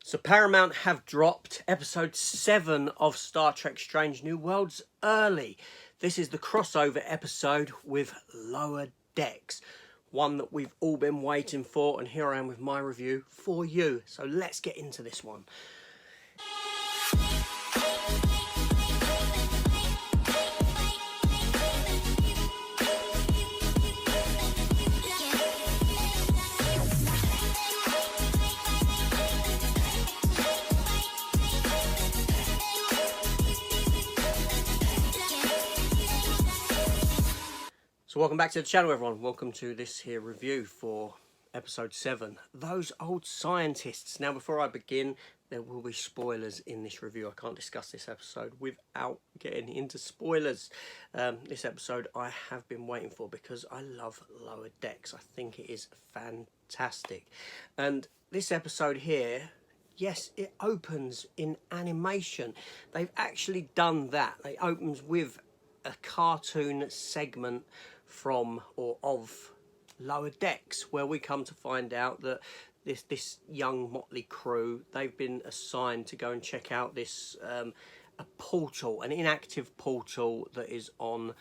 So Paramount have dropped episode 7 of Star Trek Strange New Worlds early. This is the crossover episode with Lower Decks, one that we've all been waiting for, and here I am with my review for you. So let's get into this one. So welcome back to the channel, everyone. Welcome to this here review for episode 7, Those Old Scientists. Now, before I begin, there will be spoilers in this review. I can't discuss this episode without getting into spoilers. This episode I have been waiting for because I love Lower Decks. I think it is fantastic. And this episode here, yes, it opens in animation. They've actually done that. It opens with a cartoon segment from or of Lower Decks, where we come to find out that this young motley crew, they've been assigned to go and check out this a portal, an inactive portal that is on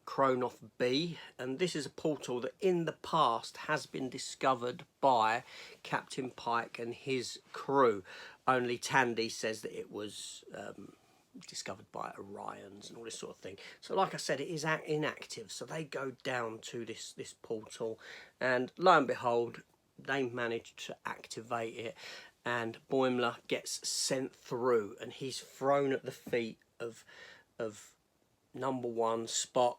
Kronoth B, and this is a portal that in the past has been discovered by Captain Pike and his crew. Only Tandy says that it was discovered by Orions and all this sort of thing. So like I said, it is inactive, so they go down to this portal, and lo and behold, they manage to activate it, and Boimler gets sent through, and he's thrown at the feet of number one, Spock,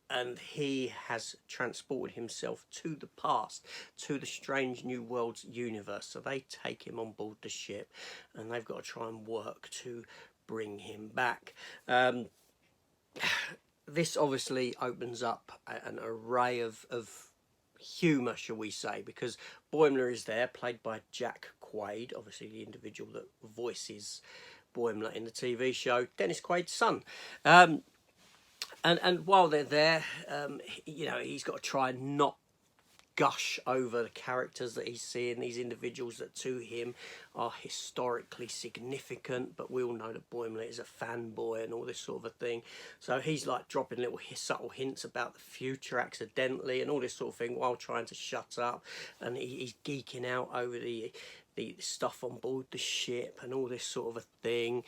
and he has transported himself to the past, to the Strange New Worlds universe. So they take him on board the ship, and they've got to try and work to bring him back. This obviously opens up an array of humour, shall we say, because Boimler is there, played by Jack Quaid, obviously the individual that voices Boimler in the TV show, Dennis Quaid's son. And while they're there, you know, he's got to try and not gush over the characters that he's seeing, these individuals that to him are historically significant, but we all know that Boimler is a fanboy and all this sort of a thing. So he's like dropping little subtle hints about the future accidentally and all this sort of thing while trying to shut up, and he's geeking out over the stuff on board the ship and all this sort of a thing.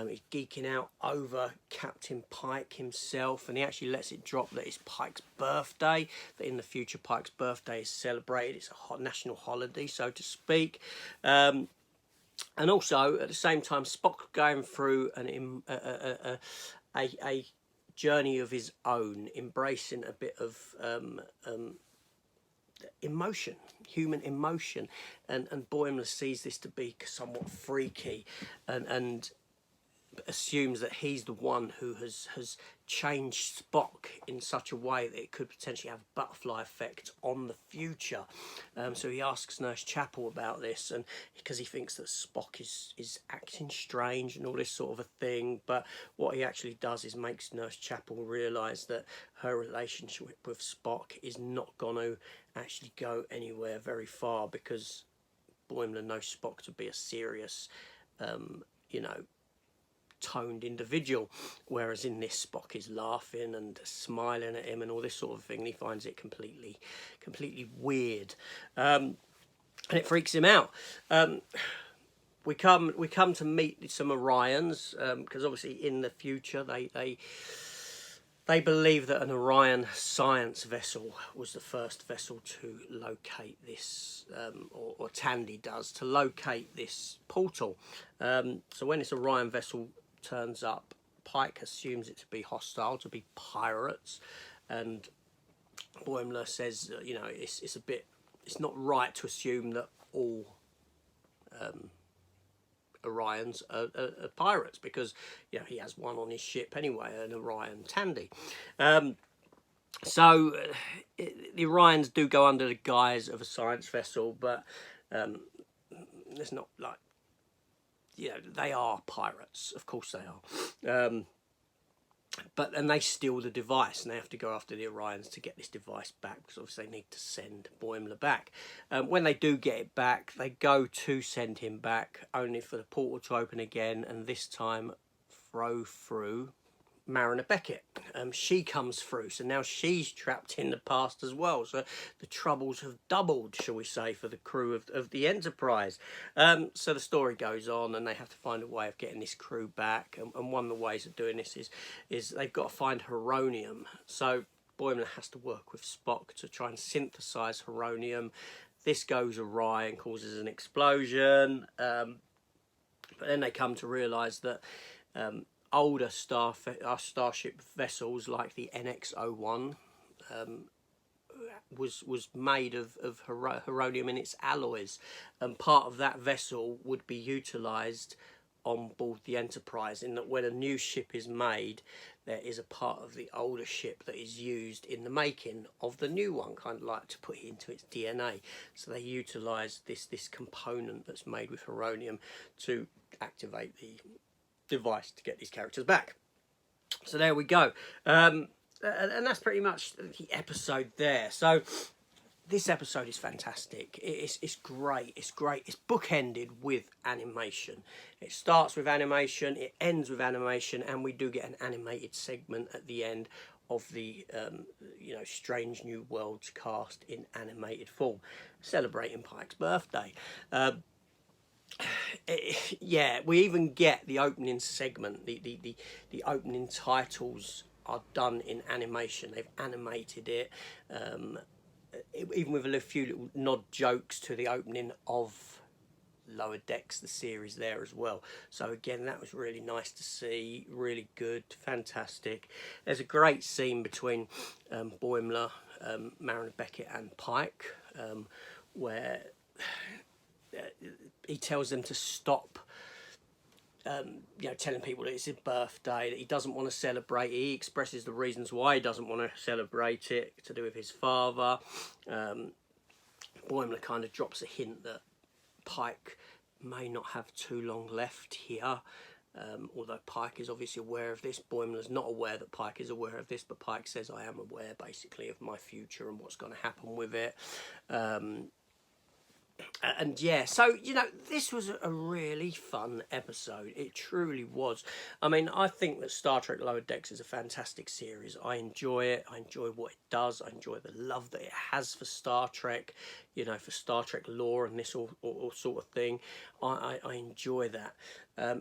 He's geeking out over Captain Pike himself, and he actually lets it drop that it's Pike's birthday, that in the future Pike's birthday is celebrated. It's a national holiday, so to speak. And also at the same time, Spock going through a journey of his own, embracing a bit of emotion, human emotion, and Boimler sees this to be somewhat freaky, and assumes that he's the one who has changed Spock in such a way that it could potentially have a butterfly effect on the future. So he asks Nurse Chapel about this, and because he thinks that Spock is acting strange and all this sort of a thing, but what he actually does is makes Nurse Chapel realise that her relationship with Spock is not going to actually go anywhere very far, because Boimler knows Spock to be a serious, you know, toned individual, whereas in this Spock is laughing and smiling at him and all this sort of thing, and he finds it completely weird, and it freaks him out. We come to meet some Orions, because obviously in the future they believe that an Orion science vessel was the first vessel to locate this, or Tandy does, to locate this portal. So when this Orion vessel turns up, Pike assumes it to be hostile, to be pirates, and Boimler says, you know, it's not right to assume that all Orions are pirates, because, you know, he has one on his ship anyway, an Orion Tandy. So the Orions do go under the guise of a science vessel, but it's not like, you know, they are pirates, of course they are. and they steal the device, and they have to go after the Orions to get this device back, because obviously they need to send Boimler back. When they do get it back, they go to send him back, only for the portal to open again, and this time throw through Mariner Beckett. She comes through, so now she's trapped in the past as well. So the troubles have doubled, shall we say, for the crew of the Enterprise. So the story goes on, and they have to find a way of getting this crew back. And one of the ways of doing this is they've got to find heronium. So Boimler has to work with Spock to try and synthesize heronium. This goes awry and causes an explosion. But then they come to realise that older starship vessels like the NX-01 was made of heronium in its alloys, and part of that vessel would be utilised on board the Enterprise, in that when a new ship is made, there is a part of the older ship that is used in the making of the new one, kind of like to put it into its DNA. So they utilise this component that's made with heronium to activate the device to get these characters back. So there we go, and that's pretty much the episode there. So this episode is fantastic. It's great. It's bookended with animation. It starts with animation, it ends with animation, and we do get an animated segment at the end of the Strange New Worlds cast in animated form, celebrating Pike's birthday. Yeah, we even get the opening segment. The opening titles are done in animation. They've animated it, even with a few little nod jokes to the opening of Lower Decks, the series, there as well. So again, that was really nice to see. Really good, fantastic. There's a great scene between Boimler, Mariner Beckett and Pike, where he tells them to stop telling people that it's his birthday, that he doesn't want to celebrate it. He expresses the reasons why he doesn't want to celebrate it, to do with his father. Boimler kind of drops a hint that Pike may not have too long left here, although Pike is obviously aware of this. Boimler's not aware that Pike is aware of this, but Pike says, I am aware, basically, of my future and what's going to happen with it. And yeah, so, this was a really fun episode. It truly was. I mean, I think that Star Trek Lower Decks is a fantastic series. I enjoy it. I enjoy what it does. I enjoy the love that it has for Star Trek, for Star Trek lore and this all sort of thing. I enjoy that.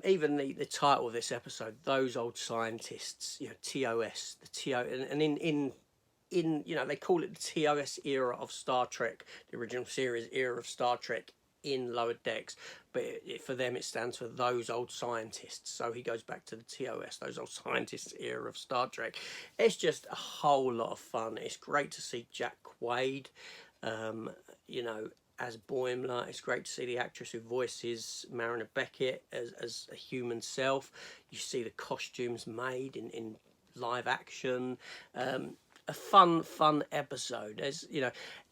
Even the title of this episode, Those Old Scientists, TOS, the TO, and in they call it the TOS era of Star Trek, the original series era of Star Trek in Lower Decks, but for them it stands for Those Old Scientists. So he goes back to the TOS, Those Old Scientists era of Star Trek. It's just a whole lot of fun. It's great to see Jack Quaid, as Boimler. It's great to see the actress who voices Mariner Beckett as a human self. You see the costumes made in live action. A fun episode. As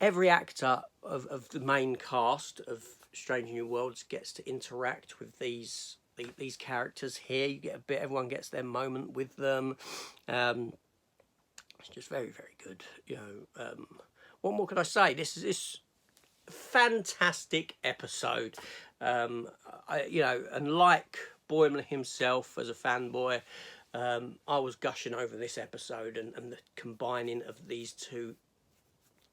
every actor of the main cast of Strange New Worlds gets to interact with these characters here. You get a bit. Everyone gets their moment with them. It's just very, very good. What more could I say? This fantastic episode. And like Boimler himself as a fanboy, I was gushing over this episode and the combining of these two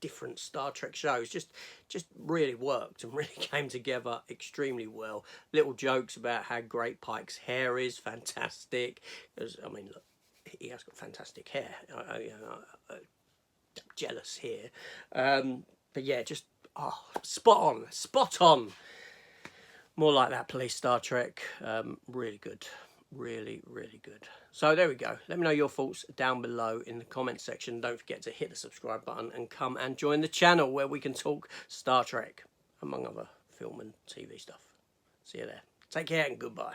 different Star Trek shows just really worked and really came together extremely well. Little jokes about how great Pike's hair is, fantastic. I mean, look, he has got fantastic hair. I'm jealous here. But yeah, just spot on. More like that, please, Star Trek. Really good. Really, really good. So there we go. Let me know your thoughts down below in the comment section. Don't forget to hit the subscribe button and come and join the channel where we can talk Star Trek, among other film and TV stuff. See you there. Take care and goodbye.